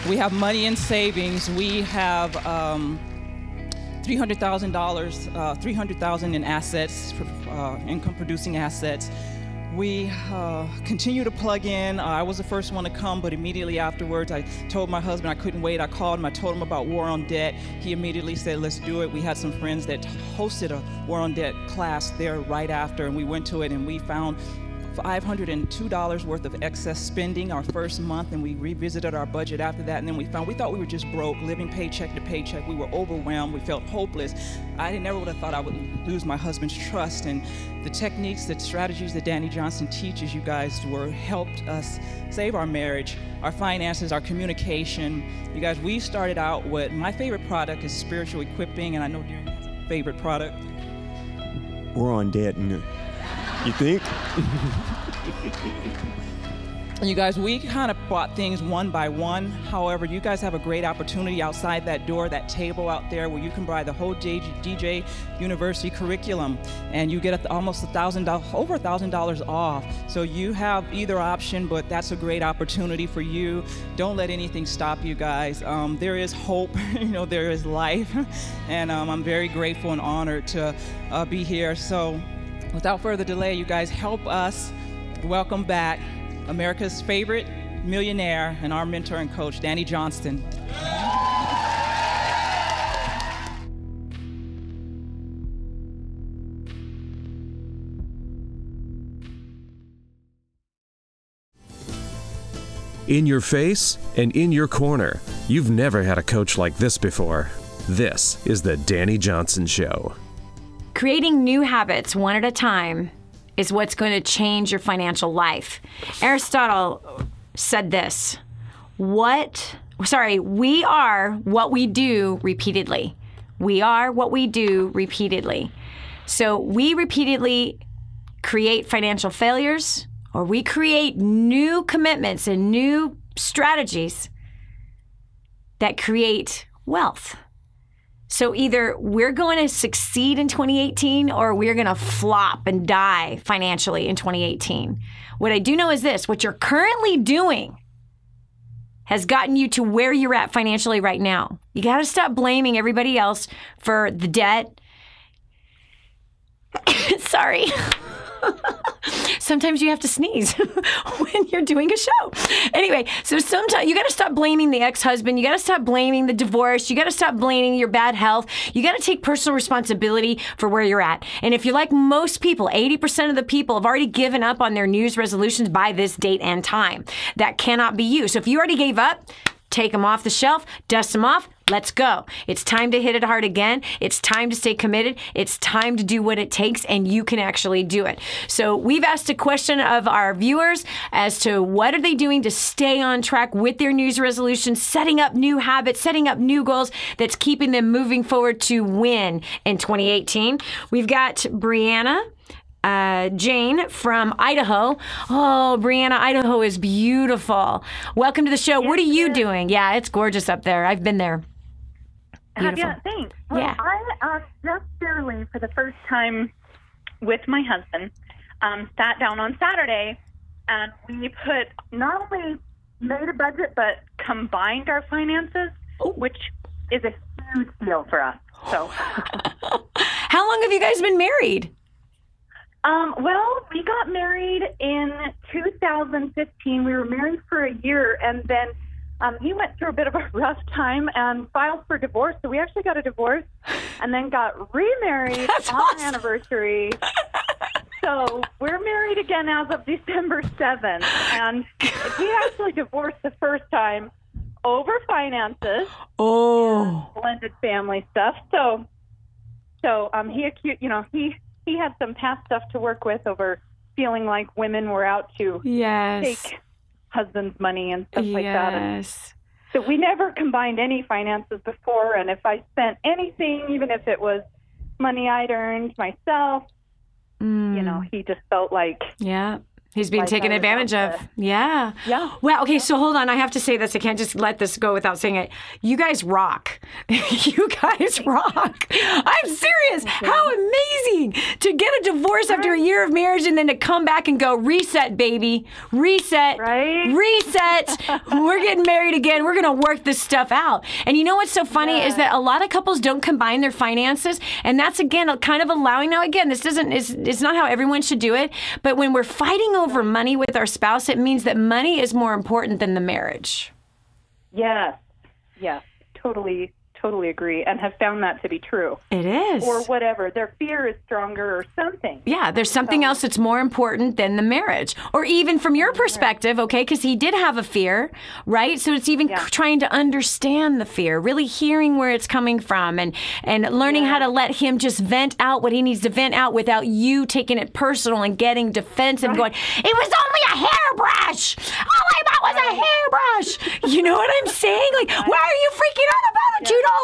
We have money in savings. We have $300,000 in assets, income-producing assets. We continue to plug in. I was the first one to come, but immediately afterwards, I told my husband I couldn't wait. I called him. I told him about War on Debt. He immediately said, let's do it. We had some friends that hosted a War on Debt class there right after, and we went to it, and we found $502 worth of excess spending our first month, and we revisited our budget after that, and then we thought we were just broke, living paycheck to paycheck. We were overwhelmed. We felt hopeless. I never would have thought I would lose my husband's trust, and the techniques, the strategies that Dani Johnson teaches you guys helped us save our marriage, our finances, our communication. You guys, we started out with, my favorite product is spiritual equipping, and I know Darren has a favorite product. We're on debt, and you think? You guys, we kind of bought things one by one. However, you guys have a great opportunity outside that door, that table out there, where you can buy the whole DJ University curriculum, and you get almost $1,000, over $1,000 off. So you have either option, but that's a great opportunity for you. Don't let anything stop you guys. There is hope, there is life, and I'm very grateful and honored to be here. So without further delay, you guys help us welcome back America's favorite millionaire and our mentor and coach, Dani Johnson. In your face and in your corner. You've never had a coach like this before. This is the Dani Johnson Show. Creating new habits one at a time is what's going to change your financial life. Aristotle said this, we are what we do repeatedly. We are what we do repeatedly. So we repeatedly create financial failures, or we create new commitments and new strategies that create wealth. So either we're going to succeed in 2018 or we're going to flop and die financially in 2018. What I do know is this: what you're currently doing has gotten you to where you're at financially right now. You got to stop blaming everybody else for the debt. Sorry. Sometimes you have to sneeze when you're doing a show. Anyway, so sometimes you got to stop blaming the ex-husband. You got to stop blaming the divorce. You got to stop blaming your bad health. You got to take personal responsibility for where you're at. And if you're like most people, 80% of the people have already given up on their New Year's resolutions by this date and time. That cannot be you. So if you already gave up, take them off the shelf, dust them off. Let's go. It's time to hit it hard again. It's time to stay committed. It's time to do what it takes, and you can actually do it. So we've asked a question of our viewers as to what are they doing to stay on track with their New Year's resolutions, setting up new habits, setting up new goals that's keeping them moving forward to win in 2018. We've got Brianna. Jane from Idaho. Oh, Brianna, Idaho is beautiful. Welcome to the show. What are you doing? Yeah, it's gorgeous up there. I've been there. Beautiful. Yeah, thanks. Well, Yeah. I just barely, for the first time with my husband, sat down on Saturday, and we not only made a budget, but combined our finances, which is a huge deal for us. So, How long have you guys been married? Well, we got married in 2015. We were married for a year, and then he went through a bit of a rough time and filed for divorce. So we actually got a divorce and then got remarried on anniversary. So we're married again as of December 7th. And he actually divorced the first time over finances. Oh. Blended family stuff. So he accused, he had some past stuff to work with over feeling like women were out to take husband's money and stuff like that. And so we never combined any finances before, and if I spent anything, even if it was money I'd earned myself, he just felt like... Yeah. He's being taken advantage of. Yeah. Yeah. Well, okay, so hold on. I have to say this. I can't just let this go without saying it. You guys rock. You guys rock. I'm serious. How amazing to get a divorce after a year of marriage and then to come back and go, reset, baby. Reset. Right? Reset. We're getting married again. We're going to work this stuff out. And you know what's so funny is that a lot of couples don't combine their finances. And that's, again, kind of allowing. Now, again, it's not how everyone should do it. But when we're fighting over money with our spouse, it means that money is more important than the marriage. Yes, totally agree, and have found that to be true. It is. Or whatever. Their fear is stronger or something. Yeah, there's something else that's more important than the marriage. Or even from your perspective, okay, because he did have a fear, right? So it's even trying to understand the fear, really hearing where it's coming from and learning how to let him just vent out what he needs to vent out without you taking it personal and getting defensive and going, it was only a hairbrush. All I bought was a hairbrush. You know what I'm saying? Like, why are you freaking out about a $2.99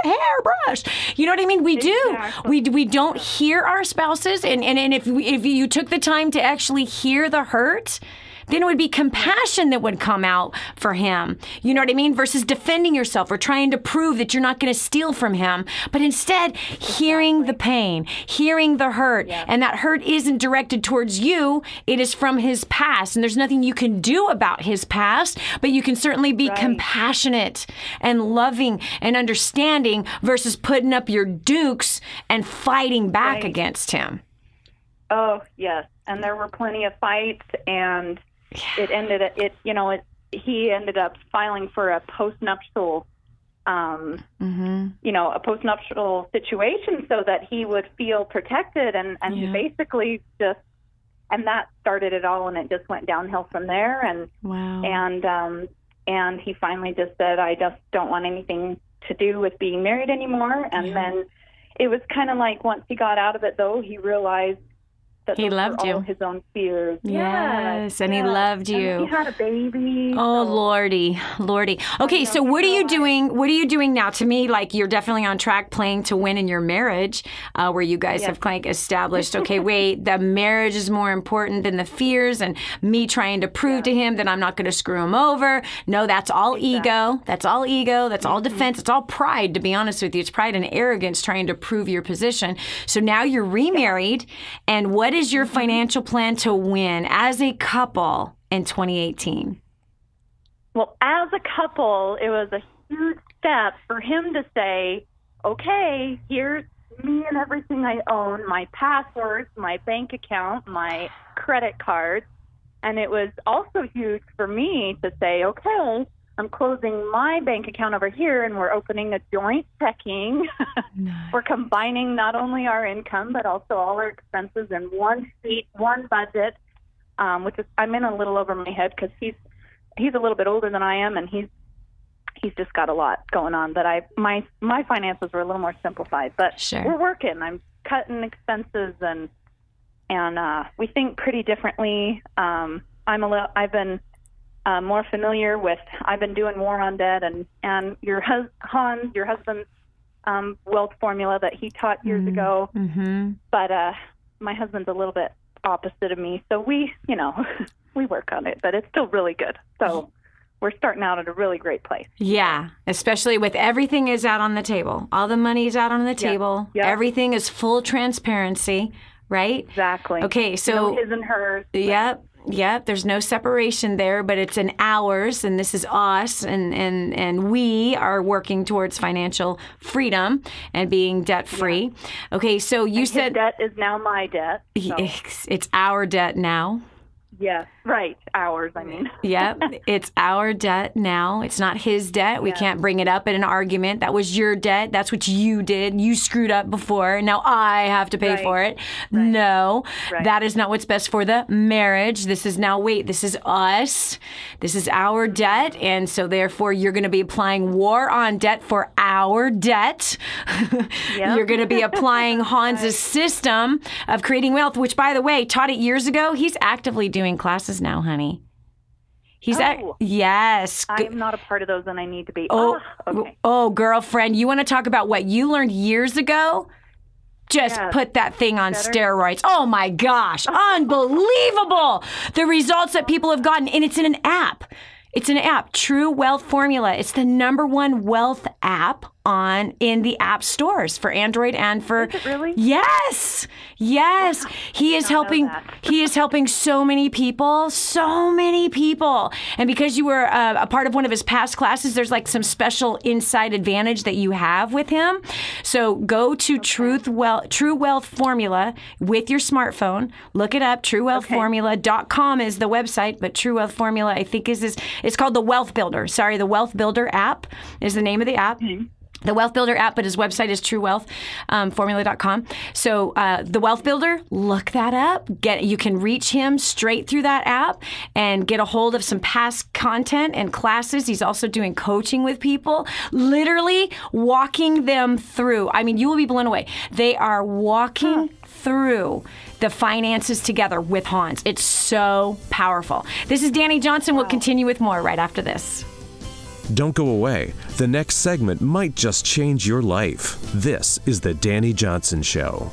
hairbrush? You know what I mean? We do. We don't hear our spouses, and if you took the time to actually hear the hurt, then it would be compassion that would come out for him. You know what I mean? Versus defending yourself or trying to prove that you're not going to steal from him, but instead hearing the pain, hearing the hurt, and that hurt isn't directed towards you. It is from his past, and there's nothing you can do about his past, but you can certainly be compassionate and loving and understanding versus putting up your dukes and fighting back against him. Oh, yes. And there were plenty of fights, and he ended up filing for a postnuptial, a postnuptial situation so that he would feel protected, and he basically just, and that started it all, and it just went downhill from there. And and he finally just said, I just don't want anything to do with being married anymore. And then it was kind of like once he got out of it, though, he realized that he loved all you. His own fears. Yes, and he loved you. And he had a baby. Oh, Lordy. Okay, so what are you doing? What are you doing now? To me, like, you're definitely on track playing to win in your marriage, where you guys have like established, okay, wait, the marriage is more important than the fears and me trying to prove to him that I'm not going to screw him over. No, that's all ego. That's all ego. That's all defense. It's all pride, to be honest with you. It's pride and arrogance trying to prove your position. So now you're remarried, and what is your financial plan to win as a couple in 2018? Well, as a couple, it was a huge step for him to say, okay, here's me and everything I own, my passwords, my bank account, my credit cards. And it was also huge for me to say, okay, I'm closing my bank account over here, and we're opening a joint checking. Nice. We're combining not only our income, but also all our expenses in one sheet, one budget, which is, I'm in a little over my head because he's a little bit older than I am, and he's just got a lot going on. But my finances were a little more simplified. But we're working. I'm cutting expenses, and we think pretty differently. I've been more familiar with. I've been doing War on Debt and your husband's wealth formula that he taught years ago. Mm-hmm. But my husband's a little bit opposite of me, so we work on it, but it's still really good. So we're starting out at a really great place. Yeah, especially with everything is out on the table. All the money is out on the table. Yep. Everything is full transparency, right? Exactly. Okay, so no his and hers. Yep, there's no separation there, but it's an ours, and this is us, and we are working towards financial freedom and being debt-free. Yeah. Okay, so you said... his debt is now my debt. So. It's our debt now. Yes, right. Ours, I mean. Yep. It's our debt now. It's not his debt. We can't bring it up in an argument. That was your debt. That's what you did. You screwed up before. Now I have to pay for it. Right. No, that is not what's best for the marriage. This is now, this is us. This is our debt. And so therefore you're going to be applying War on Debt for our debt. Yep. You're going to be applying Hans's system of creating wealth, which, by the way, taught it years ago. He's actively doing classes now, honey. Yes. I'm not a part of those, and I need to be. Okay. Oh, girlfriend, you want to talk about what you learned years ago? Just put that thing on steroids. Oh my gosh, unbelievable! The results that people have gotten, and it's in an app. It's an app, True Wealth Formula. It's the #1 wealth app in the app stores for Android and for... Is it really? Yes. Wow. He is helping so many people. And because you were a part of one of his past classes, there's like some special inside advantage that you have with him. So go to True Wealth Formula with your smartphone. Look it up. TrueWealthFormula.com is the website, but True Wealth Formula, I think, it's called the Wealth Builder. Sorry, the Wealth Builder app is the name of the app. Mm-hmm. The Wealth Builder app, but his website is TrueWealthFormula.com. So the Wealth Builder, look that up. You can reach him straight through that app and get a hold of some past content and classes. He's also doing coaching with people, literally walking them through. I mean, you will be blown away. They are walking through the finances together with Hans. It's so powerful. This is Dani Johnson. We'll continue with more right after this. Don't go away. The next segment might just change your life. This is The Dani Johnson Show.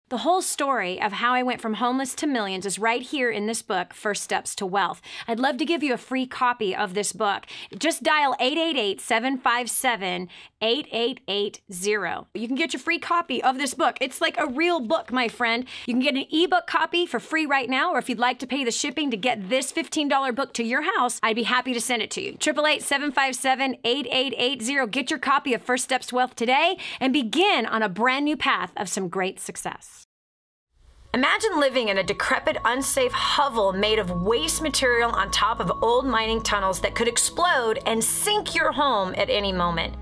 The whole story of how I went from homeless to millions is right here in this book, First Steps to Wealth. I'd love to give you a free copy of this book. Just dial 888-757-8880. You can get your free copy of this book. It's like a real book, my friend. You can get an ebook copy for free right now, or if you'd like to pay the shipping to get this $15 book to your house, I'd be happy to send it to you. 888-757-8880. Get your copy of First Steps to Wealth today and begin on a brand new path of some great success. Imagine living in a decrepit, unsafe hovel made of waste material on top of old mining tunnels that could explode and sink your home at any moment.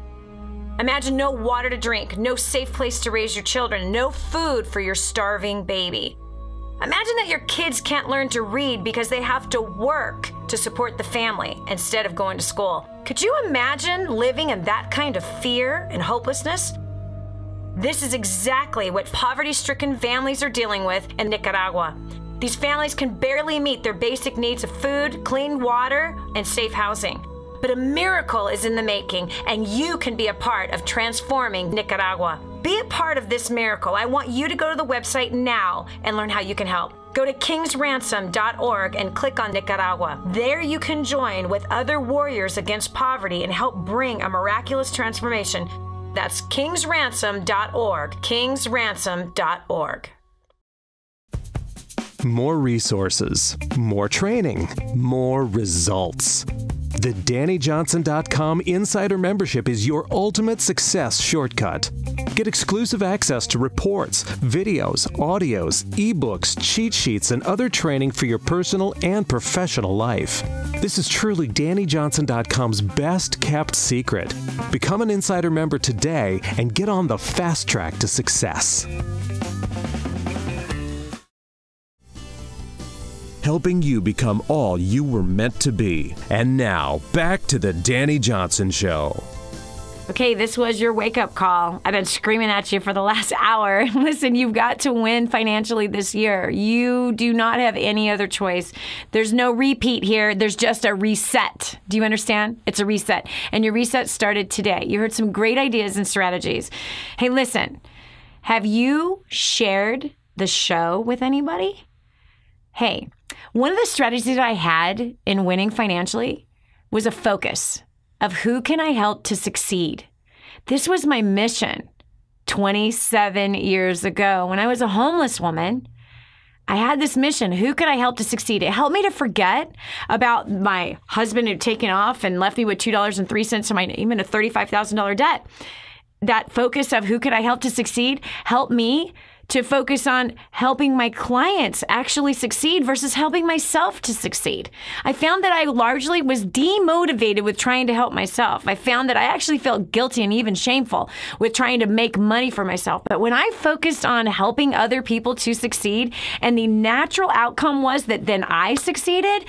Imagine no water to drink, no safe place to raise your children, no food for your starving baby. Imagine that your kids can't learn to read because they have to work to support the family instead of going to school. Could you imagine living in that kind of fear and hopelessness? This is exactly what poverty-stricken families are dealing with in Nicaragua. These families can barely meet their basic needs of food, clean water, and safe housing. But a miracle is in the making, and you can be a part of transforming Nicaragua. Be a part of this miracle. I want you to go to the website now and learn how you can help. Go to kingsransom.org and click on Nicaragua. There you can join with other warriors against poverty and help bring a miraculous transformation. That's kingsransom.org, kingsransom.org. More resources, more training, more results. The DaniJohnson.com Insider Membership is your ultimate success shortcut. Get exclusive access to reports, videos, audios, ebooks, cheat sheets, and other training for your personal and professional life. This is truly DaniJohnson.com's best kept secret. Become an Insider member today and get on the fast track to success. Helping you become all you were meant to be. And now, back to the Dani Johnson Show. Okay, this was your wake-up call. I've been screaming at you for the last hour. Listen, you've got to win financially this year. You do not have any other choice. There's no repeat here. There's just a reset. Do you understand? It's a reset. And your reset started today. You heard some great ideas and strategies. Hey, listen, have you shared the show with anybody? Hey, one of the strategies that I had in winning financially was a focus of who can I help to succeed. This was my mission 27 years ago. When I was a homeless woman, I had this mission. Who could I help to succeed? It helped me to forget about my husband who'd taken off and left me with $2.03 to my name and a $35,000 debt. That focus of who could I help to succeed helped me to focus on helping my clients actually succeed versus helping myself to succeed. I found that I largely was demotivated with trying to help myself. I found that I actually felt guilty and even shameful with trying to make money for myself. But when I focused on helping other people to succeed, and the natural outcome was that then I succeeded,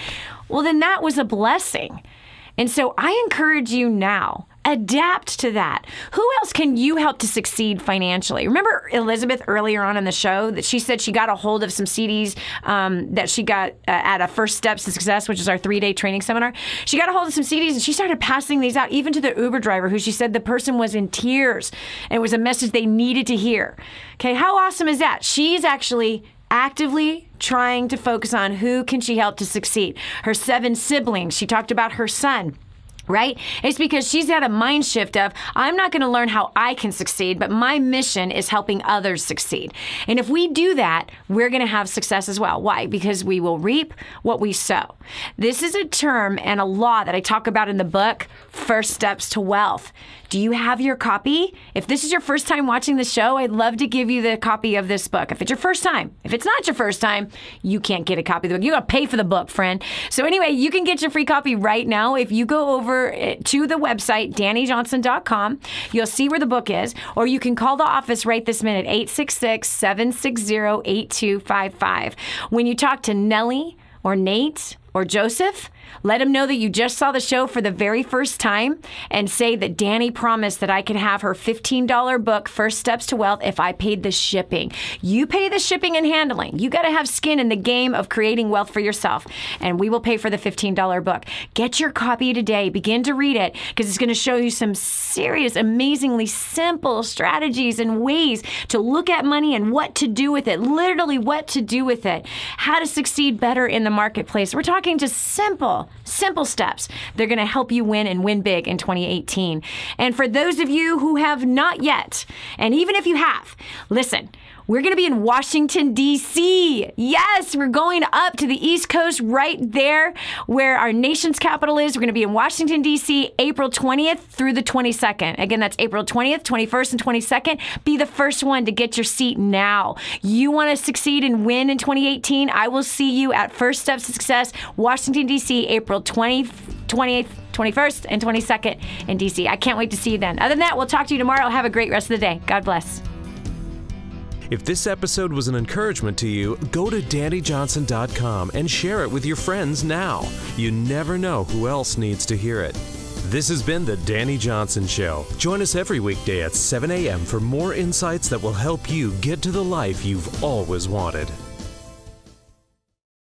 well, then that was a blessing. And so I encourage you now, adapt to that. Who else can you help to succeed financially? Remember Elizabeth earlier on in the show that she said she got a hold of some CDs that she got at a First Steps to Success, which is our 3-day training seminar. She got a hold of some CDs and she started passing these out even to the Uber driver who she said the person was in tears and it was a message they needed to hear. Okay, how awesome is that? She's actually actively trying to focus on who can she help to succeed. Her 7 siblings, she talked about her son. Right? It's because she's had a mind shift of, I'm not going to learn how I can succeed, but my mission is helping others succeed. And if we do that, we're going to have success as well. Why? Because we will reap what we sow. This is a term and a law that I talk about in the book, First Steps to Wealth. Do you have your copy? If this is your first time watching the show, I'd love to give you the copy of this book. If it's your first time, if it's not your first time, you can't get a copy of the book. You got to pay for the book, friend. So anyway, you can get your free copy right now. If you go over to the website, DaniJohnson.com, you'll see where the book is, or you can call the office right this minute, 866-760-8255. When you talk to Nellie or Nate or Joseph, let them know that you just saw the show for the very first time and say that Dani promised that I could have her $15 book, First Steps to Wealth, if I paid the shipping. You pay the shipping and handling. You got to have skin in the game of creating wealth for yourself, and we will pay for the $15 book. Get your copy today. Begin to read it because it's going to show you some serious, amazingly simple strategies and ways to look at money and what to do with it, literally what to do with it, how to succeed better in the marketplace. We're talking just simple steps. They're going to help you win and win big in 2018. And for those of you who have not yet, and even if you have, listen, we're going to be in Washington, D.C. Yes, we're going up to the East Coast right there where our nation's capital is. We're going to be in Washington, D.C. April 20th through the 22nd. Again, that's April 20th, 21st, and 22nd. Be the first one to get your seat now. You want to succeed and win in 2018? I will see you at First Steps to Success, Washington, D.C., April 20th, 21st, and 22nd in D.C. I can't wait to see you then. Other than that, we'll talk to you tomorrow. Have a great rest of the day. God bless. If this episode was an encouragement to you, go to DaniJohnson.com and share it with your friends now. You never know who else needs to hear it. This has been The Dani Johnson Show. Join us every weekday at 7 a.m. for more insights that will help you get to the life you've always wanted.